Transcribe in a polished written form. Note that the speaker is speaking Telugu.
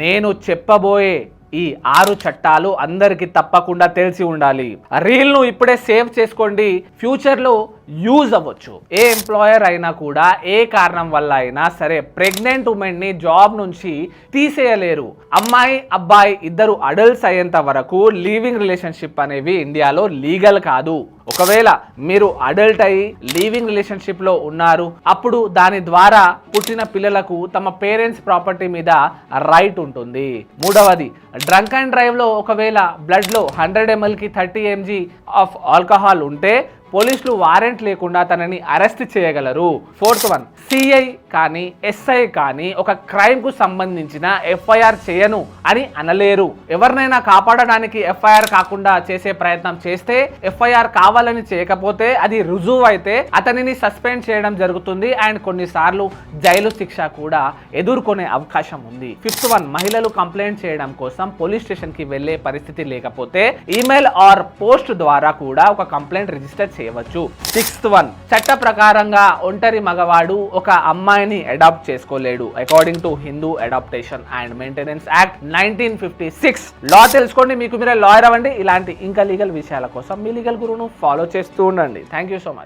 నేను చెప్పబోయే ఈ 6 చట్టాలు అందరికీ తప్పకుండా తెలిసి ఉండాలి. రీల్ను ఇప్పుడే సేవ్ చేసుకోండి, ఫ్యూచర్లో యూజ్ అవ్వచ్చు. ఏ ఎంప్లాయర్ అయినా కూడా ఏ కారణం వల్ల అయినా సరే ప్రెగ్నెంట్ ఉమెన్ని జాబ్ నుంచి తీసేయలేరు. అమ్మాయి అబ్బాయి ఇద్దరు అడల్ట్స్ అయ్యేంత వరకు లీవింగ్ రిలేషన్షిప్ అనేవి ఇండియాలో లీగల్ కాదు. ఒకవేళ మీరు అడల్ట్ అయ్యి లీవింగ్ రిలేషన్షిప్ లో ఉన్నారు, అప్పుడు దాని ద్వారా పుట్టిన పిల్లలకు తమ పేరెంట్స్ ప్రాపర్టీ మీద రైట్ ఉంటుంది. మూడవది, డ్రంక్ అండ్ డ్రైవ్ లో ఒకవేళ బ్లడ్ లో 100 ml కి 30 mg ఆఫ్ ఆల్కహాల్ ఉంటే పోలీసులు వారెంట్ లేకుండా తనని అరెస్ట్ చేయగలరు. ఫోర్త్ వన్, సిఐ కానీ ఎస్ఐ కానీ ఒక క్రైమ్ కు సంబంధించిన ఎఫ్ఐఆర్ చేయను అని అనలేరు. ఎవరినైనా కాపాడడానికి ఎఫ్ఐఆర్ కాకుండా చేసే ప్రయత్నం చేస్తే, ఎఫ్ఐఆర్ కావాలని చేయకపోతే అది రుజువు అయితే అతనిని సస్పెండ్ చేయడం జరుగుతుంది అండ్ కొన్నిసార్లు జైలు శిక్ష కూడా ఎదుర్కొనే అవకాశం ఉంది. ఫిఫ్త్ వన్, మహిళలు కంప్లైంట్ చేయడం కోసం పోలీస్ స్టేషన్ కి వెళ్లే పరిస్థితి లేకపోతే ఈమెయిల్ ఆర్ పోస్ట్ ద్వారా కూడా ఒక కంప్లైంట్ రిజిస్టర్ చేయవచ్చు. సిక్స్త్ వన్, చట్ట ప్రకారంగా ఒంటరి మగవాడు ఒక అమ్మాయిని అడాప్ట్ చేసుకోలేడు according to Hindu adaptation and maintenance act 1956. Law తెలుసుకోండి, మీకు మీరే లాయర్ అవ్వండి. ఇలాంటి ఇంకా లీగల్ విషయాల కోసం మీ లీగల్ గురువును ఫాలో చేస్తూ ఉండండి. Thank you so much.